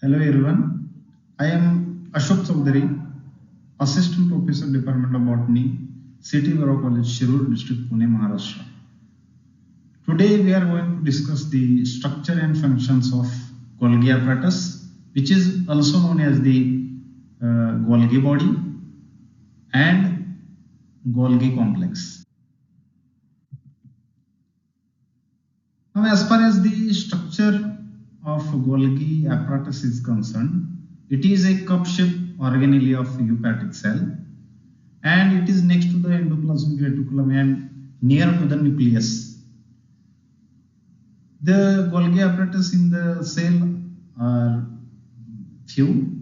Hello everyone, I am Ashok Chaudhary, Assistant Professor Department of Botany, City Borough College, Shirur District, Pune, Maharashtra. Today we are going to discuss the structure and functions of Golgi apparatus, which is also known as the Golgi body and Golgi complex. Now, as far as the structure of Golgi apparatus is concerned, it is a cup-shaped organelle of eukaryotic cell, and it is next to the endoplasmic reticulum and near to the nucleus. The Golgi apparatus in the cell are few,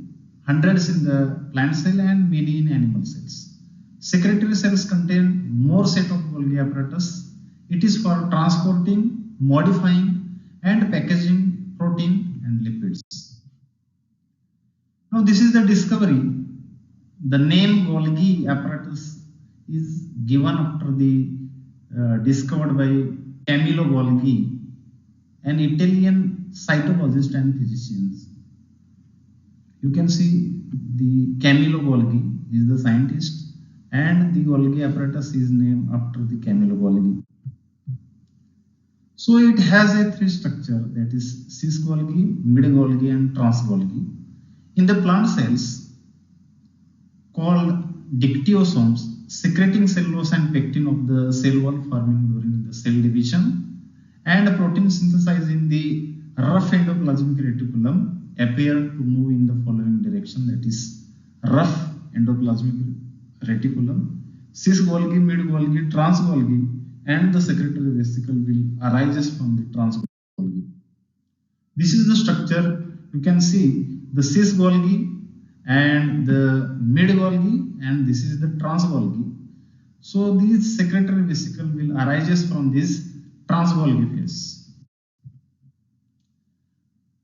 hundreds in the plant cell and many in animal cells. Secretory cells contain more set of Golgi apparatus. It is for transporting, modifying and packaging protein and lipids. Now this is the discovery. The name Golgi apparatus is given after the discovered by Camillo Golgi, an Italian cytologist and physician. You can see the Camillo Golgi is the scientist, and the Golgi apparatus is named after the Camillo Golgi. So it has a three structure, that is cis Golgi, mid Golgi and trans Golgi. In the plant cells called dictyosomes, secreting cellulose and pectin of the cell wall forming during the cell division, and protein synthesized in the rough endoplasmic reticulum appear to move in the following direction, that is rough endoplasmic reticulum, cis Golgi, mid Golgi, trans Golgi, and the secretory vesicle will arises from the trans Golgi. This is the structure. You can see the cis Golgi and the mid Golgi, and this is the trans Golgi. So this secretory vesicle will arises from this trans Golgi phase.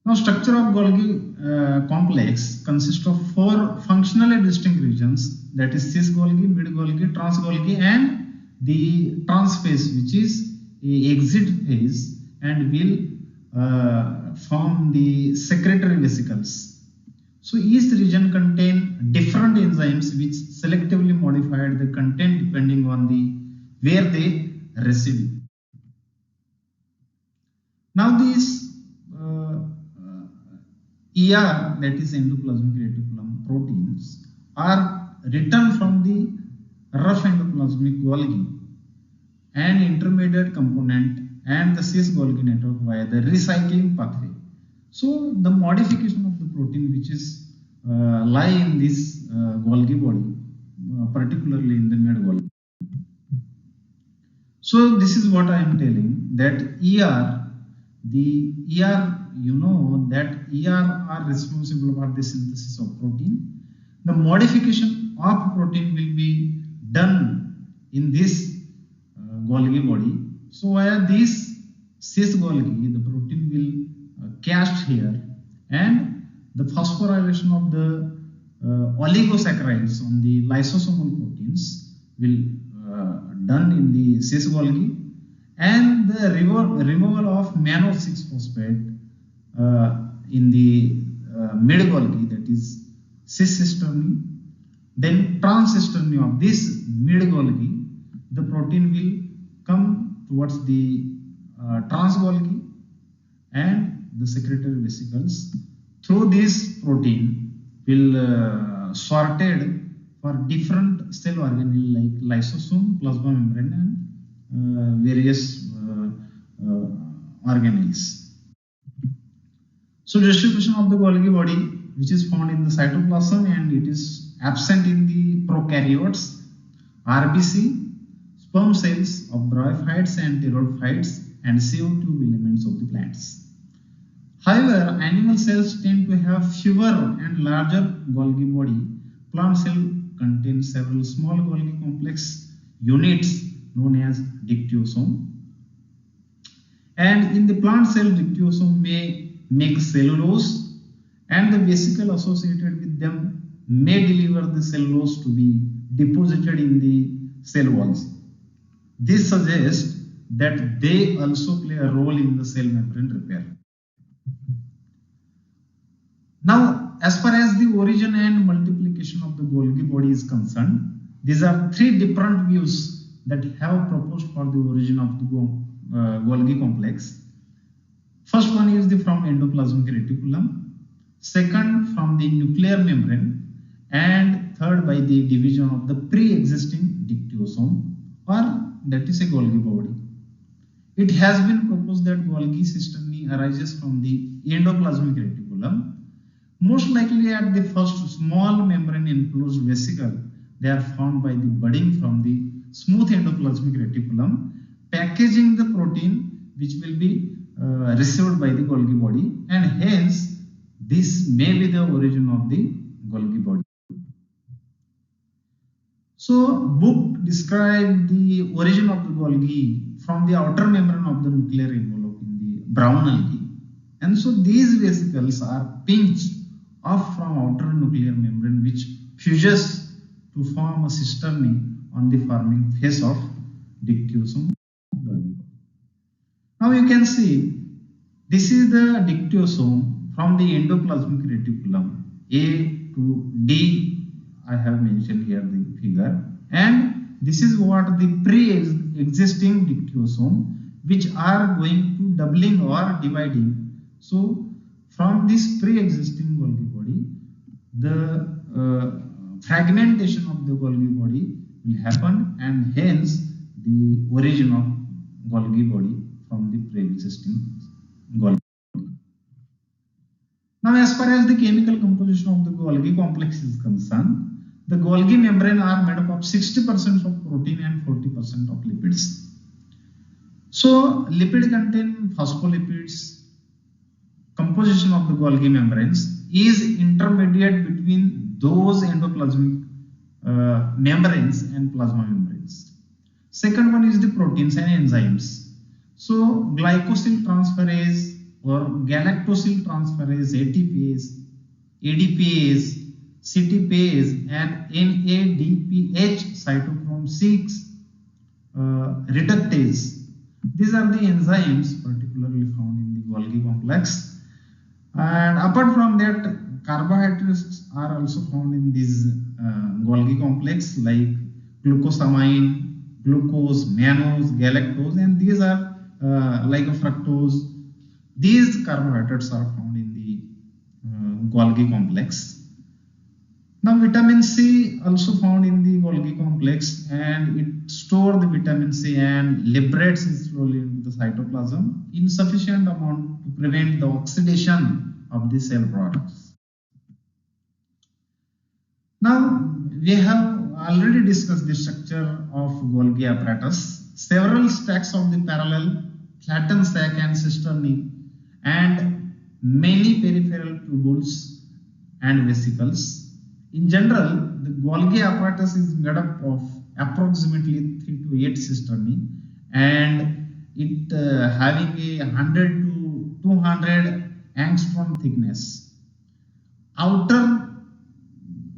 Now structure of Golgi complex consists of four functionally distinct regions, that is cis Golgi, mid Golgi, trans Golgi, and the trans phase, which is a exit phase and will form the secretory vesicles. So each region contain different enzymes which selectively modified the content depending on the where they reside. Now these ER, that is endoplasmic reticulum proteins, are written from the rough endoplasmic Golgi and intermediate component and the cis Golgi network via the recycling pathway. So the modification of the protein which is lie in this Golgi body, particularly in the mid Golgi. So this is what I am telling, that ER, the ER, you know that ER are responsible for the synthesis of protein. The modification of protein will be done in this Golgi body. So via this cis Golgi, the protein will cast here, and the phosphorylation of the oligosaccharides on the lysosomal proteins will done in the cis Golgi, and the removal of mannose 6-phosphate in the mid Golgi, that is cis cisternae. Then trans cisternae of this mid Golgi, the protein will come towards the trans Golgi and the secretory vesicles. Through this protein will sorted for different cell organelle like lysosome, plasma membrane, and various organelles. So distribution of the Golgi body, which is found in the cytoplasm and it is absent in the prokaryotes, RBC, sperm cells of bryophytes and pteridophytes, and CO2 elements of the plants. However, animal cells tend to have fewer and larger Golgi body. Plant cell contains several small Golgi complex units known as dictyosome. And in the plant cell, dictyosome may make cellulose, and the vesicle associated with them may deliver the cellulose to be deposited in the cell walls. This suggests that they also play a role in the cell membrane repair. Now origin and multiplication of the Golgi body is concerned, these are three different views that have proposed for the origin of the Golgi complex. First one is from endoplasmic reticulum, second from the nuclear membrane, and third by the division of the pre-existing dictyosome, or that is a Golgi body. It has been proposed that Golgi cisternae arises from the endoplasmic reticulum. Most likely at the first small membrane enclosed vesicle, they are found by the budding from the smooth endoplasmic reticulum, packaging the protein which will be received by the Golgi body, and hence this may be the origin of the Golgi body. So book described the origin of the Golgi from the outer membrane of the nuclear envelope in the brown algae, and so these vesicles are pinched off from outer nuclear membrane which fuses to form a cisternae on the forming face of dictyosome. Now you can see this is the dictyosome from the endoplasmic reticulum, A to D. I have mentioned here the figure, and this is what the pre-existing dictyosome which are going to doubling or dividing. So from this pre-existing Golgi body, the fragmentation of the Golgi body will happen, and hence the origin of Golgi body from the pre-existing Golgi body. Now, as far as the chemical composition of the Golgi complex is concerned, the Golgi membrane are made up of 60% of protein and 40% of lipids. So, lipid contain phospholipids. Composition of the Golgi membranes is intermediate between those endoplasmic membranes and plasma membranes. Second one is the proteins and enzymes. So glycosyl transferase or galactosyl transferase, ATPase, ADPase, CTPase, and NADPH cytochrome 6 reductase. These are the enzymes particularly found in the Golgi complex. And apart from that, carbohydrates are also found in this Golgi complex, like glucosamine, glucose, mannose, galactose, and these are like fructose. These carbohydrates are found in the Golgi complex. Now, vitamin C also found in the Golgi complex, and it stores the vitamin C and liberates it slowly into the cytoplasm in sufficient amount to prevent the oxidation of the cell products. Now, we have already discussed the structure of Golgi apparatus. Several stacks of the parallel flattened sac and cisternae, and many peripheral tubules and vesicles. In general, the Golgi apparatus is made up of approximately 3 to 8 cisternae, and it having a 100 to 200 angstrom thickness. Outer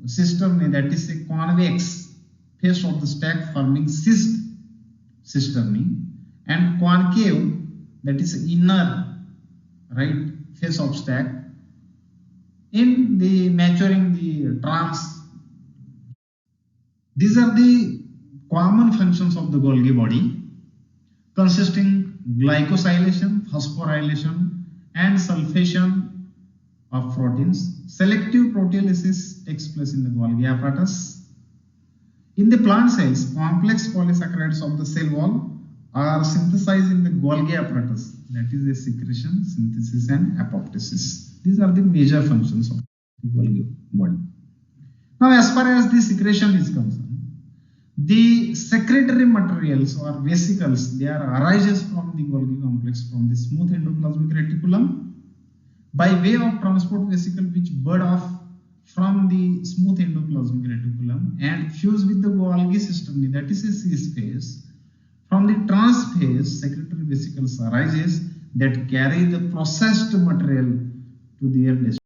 cisternae, that is a convex face of the stack forming cyst cisternae, and concave, that is inner right face of stack. In the maturing the trans, these are the common functions of the Golgi body, consisting glycosylation, phosphorylation, and sulfation of proteins. Selective proteolysis takes place in the Golgi apparatus. In the plant cells, complex polysaccharides of the cell wall are synthesized in the Golgi apparatus, that is a secretion, synthesis, and apoptosis. These are the major functions of the Golgi body. Now, as far as the secretion is concerned, the secretory materials or vesicles, they are arises from the Golgi complex from the smooth endoplasmic reticulum by way of transport vesicle which bud off from the smooth endoplasmic reticulum and fuse with the Golgi cisternae, that is a cis phase. From the trans phase, secretory vesicles arises that carry the processed material to their destination.